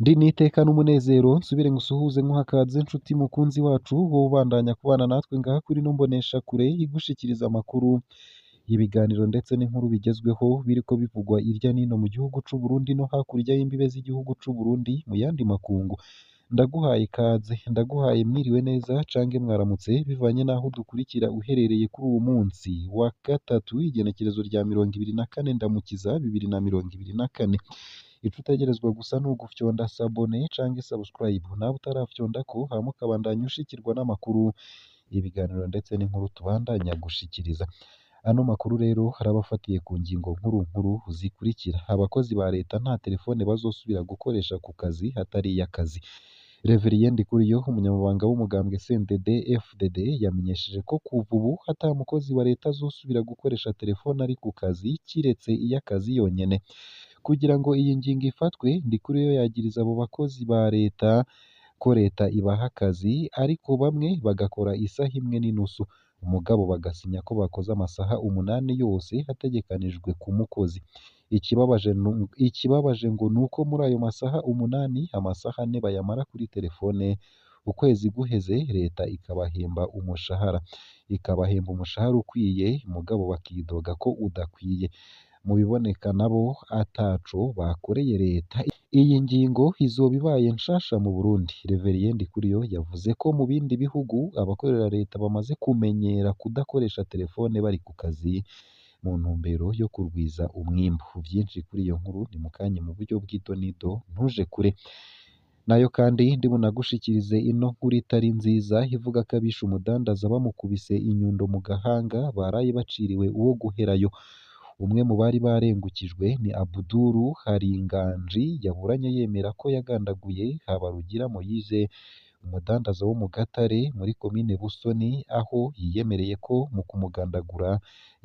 Ndi n'iteka n'umunezero nsubire ngusuhuze nkuhakaze nshuti mukunzi wacu wowe ubandanya kubana natwe ngaha kuri ino mboneshakure igushikiriza amakuru ibiganiro ndetse n'inkuru bigezweho biriko bivugwa irya nino mu gihugu c'u Burundi no hakurya y'imbibe z'igihugu c'u Burundi mu yandi makungu. Ndaguhaye ikaze, ndaguhaye mwiriwe neza cange mwaramutse bivanye n'aho dukurikira uherereye kuri uwu munsi wa gatatu igenekerezo rya 24 Ndamukiza 2024. Ico utegerezwa gusa ni ugufyonda sabone canke subscribe nawe utarafyondako hama ukabandanya ushikirwa n'amakuru ibiganiro ndetse n'inkuru tubandanya gushikiriza. Ano makuru rero harabafatiye ku ngingo nkuru zikurikira: abakozi ba leta nta telefone bazosubira gukoresha ku kazi hatari iy'akazi. Reverien Ndikuriyo umunyamabanga w'umugambwe CNDD FDD yamenyesheje ko kuva ubu ata mukozi wa leta azosubira gukoresha telefone ari ku kazi kiretse iy'akazi yonyene. Kugira ngo iyi ngingo ifatwe, Ndikuriyo yagiriza abo bakozi ba leta ko leta ibaha akazi ariko bamwe bagakora isaha imwe n'inusu, umugabo bagasinya ko bakoze amasaha 8 yose hategekanijwe ku mukozi. Ikibabaje ngo nuko muri ayo masaha 8 amasaha 4 bayamara kuri telefone, ukwezi guheze leta ikabahemba umushahara ukwiye, mugabo bakidoga ko udakwiye. Mu biboneka nabo ataco bakoreye leta. Iyi ngingo izoba ibaye nshasha mu Burundi. Reverien Ndikuriyo yavuze ko mu bindi bihugu abakorera leta bamaze kumenyera kudakoresha telefone bari ku kazi mu ntumbero yo kurwiza umwimbu. Vyinshi kuri iyo nkuru ni mukanye mu buryo bw'idonido ntuje kure. Nayo kandi ndi bunagushikirize ino nkuru itari nziza ivuga ko abishe umudandaza bamukubise inyundo mu gahanga baraye baciriwe uwo guherayo. Umwe mu bari barengukijwe ni Abuduru Haringanji yaburanye yemera ko yagandaguye Habarugira Moise, umudandaza wo mu Gatare muri komine Busoni, aho yiyemereye ko mu kumugandagura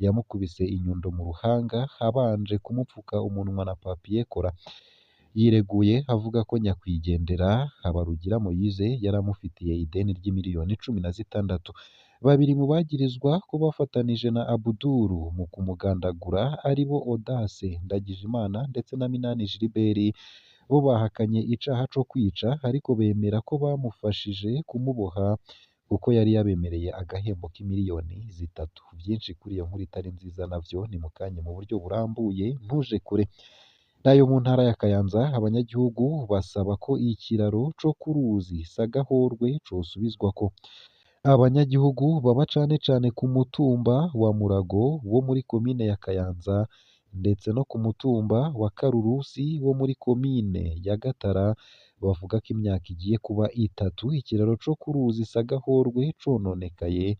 yamukubise inyundo mu ruhanga habanje kumupfuka umunwa na papier kora. Yireguye avuga ko nyakwigendera Habarugira Moise yaramufitiye ideni ry'imiliyoni 16. Babiri mu bagirizwa ko bafatanije na Abuduru mu kumugandagura aribo Audace Ndagijimana ndetse na Minani Gilbert, bo bahakanye icaha co kwica ariko bemera ko bamufashije kumuboha kuko yari yabemereye agahembo k'imiliyoni 3. Vyinshi kuri iyo nkuru itari nziza navyo ni mukanye mu buryo burambuye ntuje kure. Nayo mu ntara ya Kayanza abanyagihugu basaba ko ikiraro co ku ruzi Sagahorwe cosubizwako. Abanyagihugu baba cane ku mutumba wa Murago wo muri komine ya Kayanza ndetse no ku mutumba wa Karurusi wo muri komine ya Gatara bavuga ko imyaka igiye kuba 3 ikiraro co ku ruzi Sagahorwe cononekaye,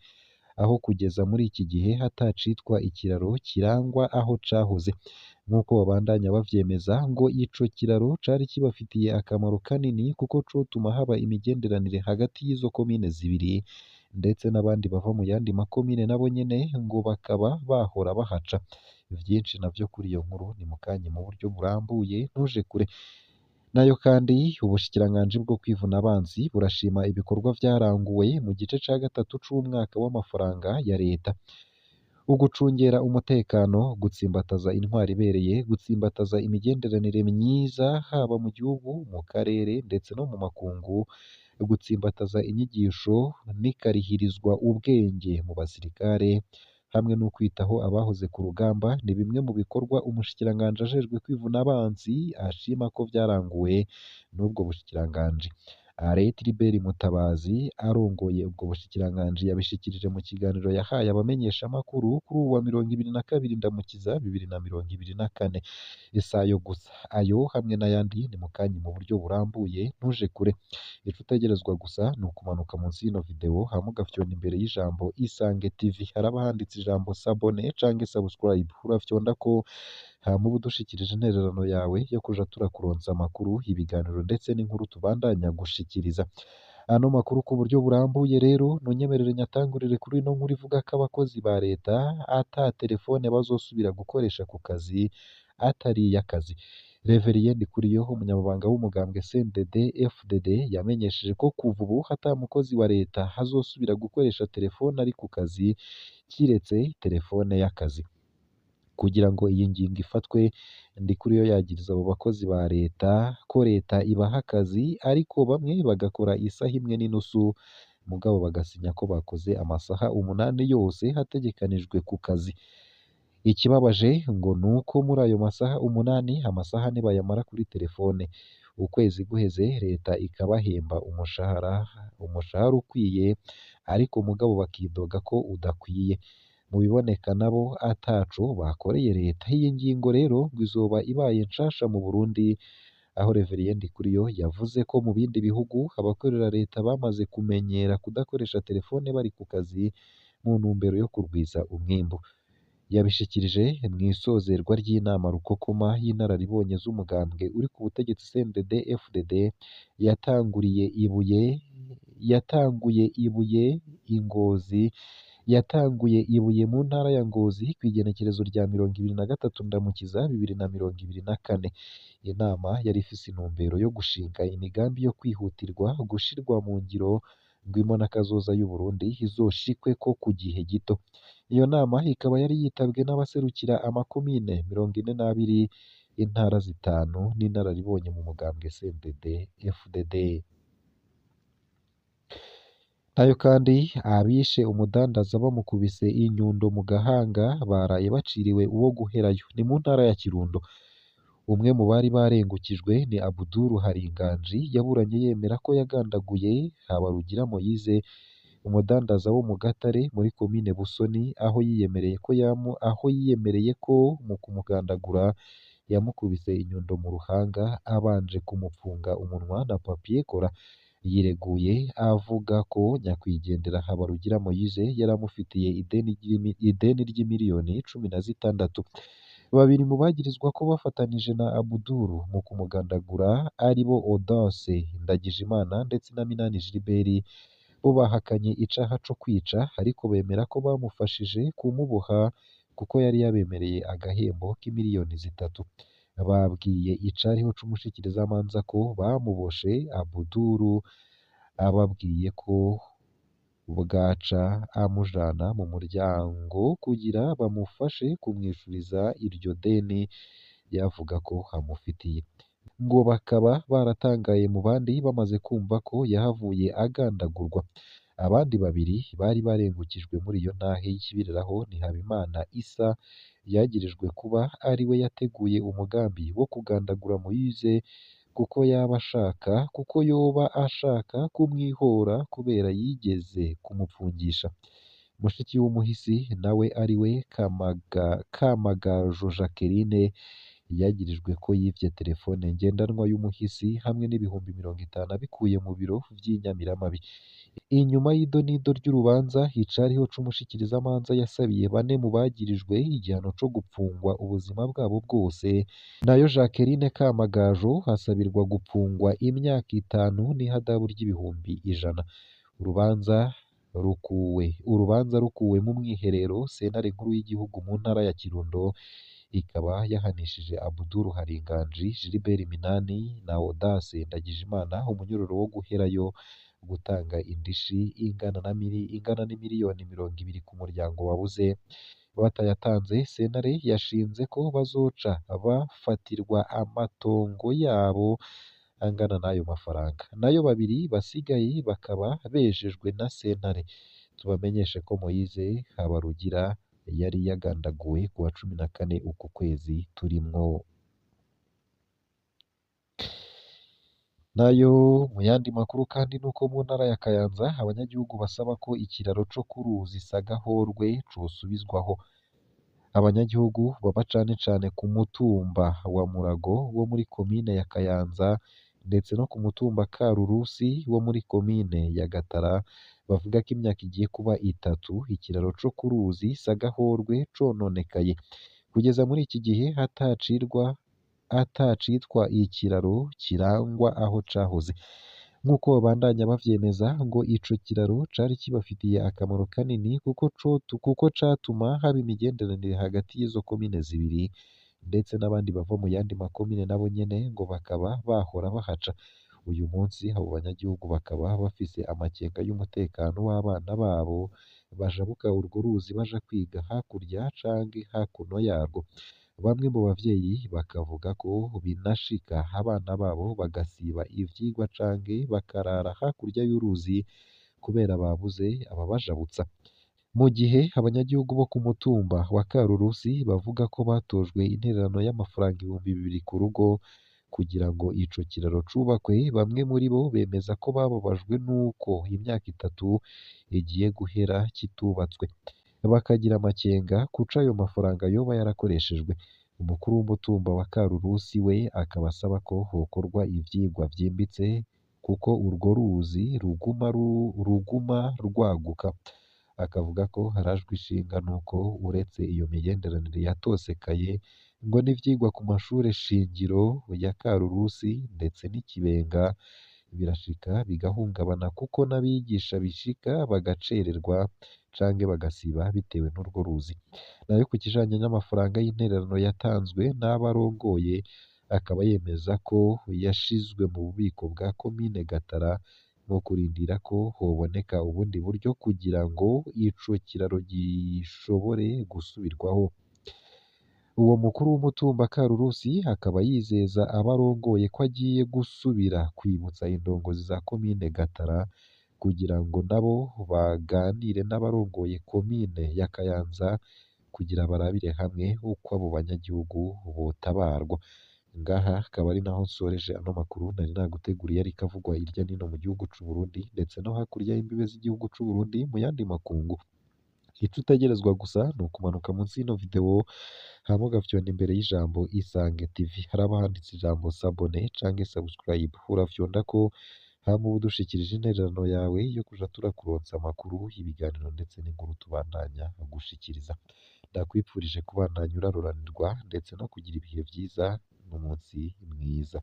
aho kugeza muri iki gihe hatacitwa ikiraro kirangwa aho cahoze. Nk'uko babandanya bavyemeza ngo ico kiraro cari kibafitiye akamaro kanini kuko cotuma haba imigenderanire hagati y'izo komine zibiri, ndetse n'abandi bava mu yandi makomine nabo nyene ngo bakaba bahora bahaca. Vyinshi navyo kuri iyo nkuru ni mukanye mu buryo burambuye ntuje kure. Nayo kandi ubushikiranganji bwo kwivuna abansi burashima ibikorwa vyaranguwe mu gice ca gatatu c'umwaka w'amafaranga ya leta. Ugucungera umutekano, gutsimbataza intwari ibereye, gutsimbataza imigenderanire myiza haba mu gihugu, mu karere ndetse no mu makungu, gutsimbataza inyigisho n'ikarihirizwa ubwenge mu basirikare, hamwe no kwitaho abahoze ku rugamba ni bimwe mu bikorwa umushikiranganji ajejwe kwivuna abansi ashima ko vyaranguwe n'ubwo bushikiranganji. Alain Tribert Mutabazi arongoye ubwo bushikiranganji yabishikirije mu kiganiro yahaye abamenyeshamakuru kuri uwa 22 Ndamukiza 2024. Isayo gusa ayo hamwe n'ayandi ni mukanye mu buryo burambuye ntuje kure. Ico utegerezwa gusa ni ukumanuka munsi y'ino video hama ugafyonda imbere y'ijambo Isange TV, haraba handitse ijambo sabone canke subscribe, urafyonda ko hama uba udushikirije intererano yawe yo kuja turakuronsa amakuru, ibiganiro ndetse n'inkuru tubandanya gushikiriza. Ano makuru ku buryo burambuye rero nunyemerere nyatangurire kuri ino nkuru ivuga ko abakozi ba leta ata telefone bazosubira gukoresha ku kazi atari iy'akazi. Reverien Ndikuriyo umunyamabanga w'umugambwe CNDD FDD yamenyesheje ko kuva ubu ata mukozi wa leta azosubira gukoresha telefone ari ku kazi kiretse telefone y'akazi. Kugira ngo iyi ngingo ifatwe, Ndikuriyo yagiriza abo bakozi ba leta ko leta ibaha akazi ariko bamwe bagakora isaha imwe n'inusu mugabo bagasinya ko bakoze amasaha 8 yose hategekanijwe ku kazi. Ikibabaje ngo ni uko muri ayo masaha 8 amasaha ane bayamara kuri telefone. Ukwezi guheze leta ikabahemba umushahara ukwiye ariko mugabo bakidoga ko udakwiye. Mu biboneka nabo ataco bakoreye leta. Iyi ngingo rero ngo izoba ibaye nshasha mu Burundi, aho Reverien Ndikuriyo yavuze ko mu bindi bihugu abakorera leta bamaze kumenyera kudakoresha telefone bari ku kazi mu ntumbero yo kurwiza umwimbu. Yabishikirije mw'isozerwa ry'inama rukokoma y'inararibonye z'umugambwe uri ku butegetsi CNDD FDD yatanguye ibuye mu ntara ya Ngozi kw'igenekerezo rya 23 Ndamukiza 2024. Inama yari ifise intumbero yo gushinga imigambi yo kwihutirwa gushirwa mu ngiro ngo imbonakazoza y'u Burundi izoshikweko ku gihe gito. Iyo nama ikaba yari yitabwe n'abaserukira amakomine 42, intara zitanu n'inararibonye mu mugambwe CNDD FDD. Nayo kandi abishe umudandaza bamukubise inyundo mu gahanga baraye baciriwe uwo guherayo. Ni mu ntara ya Kirundo. Umwe mu bari barengukijwe ni Abdul Haringanji yaburanye yemera ko yagandaguye Habarugira Moise, umudandaza wo mu Gatare muri komine Busoni, aho yiyemereye ko mu kumugandagura yamukubise inyundo mu ruhanga abanje kumupfunga umunwa na papier kora. Yireguye avuga ko nyakwigendera Habarugira Moise yaramufitiye ideni ry'imiliyoni 16. Babiri mu bagirizwa ko bafatanije na Abdul mu kumugandagura aribo Audace Ndagijimana ndetse na Minani Gilbert bo bahakanye icaha co kwica ariko bemera ko bamufashije kumuboha kuko yari yabemereye agahembo k'imiliyoni 3. Babwiye icariho c'umushikirizamanza ko bamuboshe Abdul ababwiye ko bwaca amujana mu muryango kugira bamufashe kumwishuriza iryo deni yavuga ko amufitiye. Ngo bakaba baratangaye mu bandi bamaze kumva ko yahavuye agandagurwa. Abandi babiri bari barengukijwe muri iyo ntahe y'ikibiriraho ni Habimana Issa yagirijwe kuba ariwe yateguye umugambi wo kugandagura Moise kuko yoba ashaka kumwihora kubera yigeze kumupfungisha. Mushiki w'umuhisi nawe ariwe Kamagajo Jacqueline yagirijwe ko yivye telefone ngendanwa y'umuhisi hamwe n'ibihumbi 50 abikuye mu biro vy'inyamiramabi. Inyuma y'idonido ry'urubanza hicariho c'umushikirizamanza yasabiye 4 mu bagirijwe igihano co gupfungwa ubuzima bwabo bwose, nayo Jacqueline Kamagajo hasabirwa gupfungwa imyaka 5 n'ihadabu ry'ibihumbi 100. Urubanza rukuwe mu mwiherero sentare nkuru y'igihugu mu ntara ya Kirundo ikaba yahanishije Abdul Haringanji, Gilbert Minani na Audace Ndagijimana umunyururu wo guherayo gutanga indishi ingana n'imiliyoni 20 ku muryango wabuze. Batayatanze sentare yashinze ko bazoca bafatirwa amatongo yabo angana n'ayo mafaranga. Nayo babiri basigaye bakaba bejejwe na sentare. Tubamenyeshe ko Moise Habarugira yari yagandaguwe ku wa 14 uku kwezi turimwo. Nayo mu yandi makuru kandi nuko mu ntara ya Kayanza abanyagihugu basaba ko ikiraro co ku ruzi Sagahorwe cosubizwaho. Abanyagihugu baba cane ku mutumba wa Murago wo muri komine ya Kayanza ndetse no ku mutumba Karurusi wo muri komine ya Gatara bavuga ko imyaka igiye kuba 3 ikiraro co ku ruzi Sagahorwe cononekaye. Kugeza muri iki gihe hatacitwa ikiraro kirangwa aho cahoze. Nk'uko babandanya bavyemeza ngo ico kiraro cari kibafitiye akamaro kanini kuko catuma haba imigenderanire hagati y'izo komine zibiri ndetse n'abandi bava mu yandi makomine nabo nyene ngo bakaba bahora bahaca. Uyu munsi abo banyagihugu bakaba bafise amakenga y'umutekano w'abana babo bajabuka urwo ruzi baja kwiga hakurya canke hakuno yarwo. Bamwe mu bavyeyi bakavuga ko binashika abana babo bagasiba ivyigwa canke bakarara hakurya y'uruzi kubera babuze ababajabutsa. Mu gihe abanyagihugu bo ku mutumba wa Karurusi bavuga ko batojwe intererano y'amafaranga 2.000 ku rugo kugira ngo ico kiraro cubakwe, bamwe muri bo bemeza ko bababajwe n'uko imyaka 3 igiye guhera kitubatswe, bakagira amakenga kuco ayo mafaranga yoba yarakoreshejwe. Umukuru w'umutumba wa Karurusi we akaba asaba ko hokorwa ivyigwa vyimbitse kuko urwo ruzi ruguma rwaguka. Akavuga ko arajwe ishinga nuko uretse iyo migenderanire yatosekaye ngo n'ivyigwa ku mashure shingiro ya Karurusi ndetse n'Ikibenga birashika bigahungabana kuko n'abigisha bishika bagacererwa canke bagasiba bitewe n'urwo ruzi. Nayo ku kijanye n'amafaranga y'intererano yatanzwe n'abo arongoye, akaba yemeza ko yashizwe mu bubiko bwa komine Gatara mu kurindira ko hoboneka ubundi buryo kugira ngo ico kiraro gishobore gusubirwaho. Uwo mukuru w'umutumba Karurusi akaba yizeza abo arongoye ko agiye gusubira kwibutsa indongozi za komine Gatara kugira ngo nabo baganire n'abarongoye komine ya Kayanza kugira barabire hamwe uko abo banyagihugu botabarwa. Ngaha akaba ari naho nsoreje ano makuru nari naguteguriye ariko avugwa hirya no hino mu gihugu c'u Burundi ndetse no hakurya y'imbibe z'igihugu c'u Burundi mu yandi makungu. Ico utegerezwa gusa ni ukumanuka munsi y'ino video hama ugafyonda imbere y'ijambo Isange TV, haraba handitse ijambo s'abonner canke subscribe, urafyondako hama uba udushikirije intererano yawe yo kuja turakuronsa amakuru, ibiganiro ndetse n'inkuru tubandanya gushikiriza. Ndakwipfurije kubandanya uraroranirwa ndetse no kugira ibihe vyiza n'umunsi mwiza.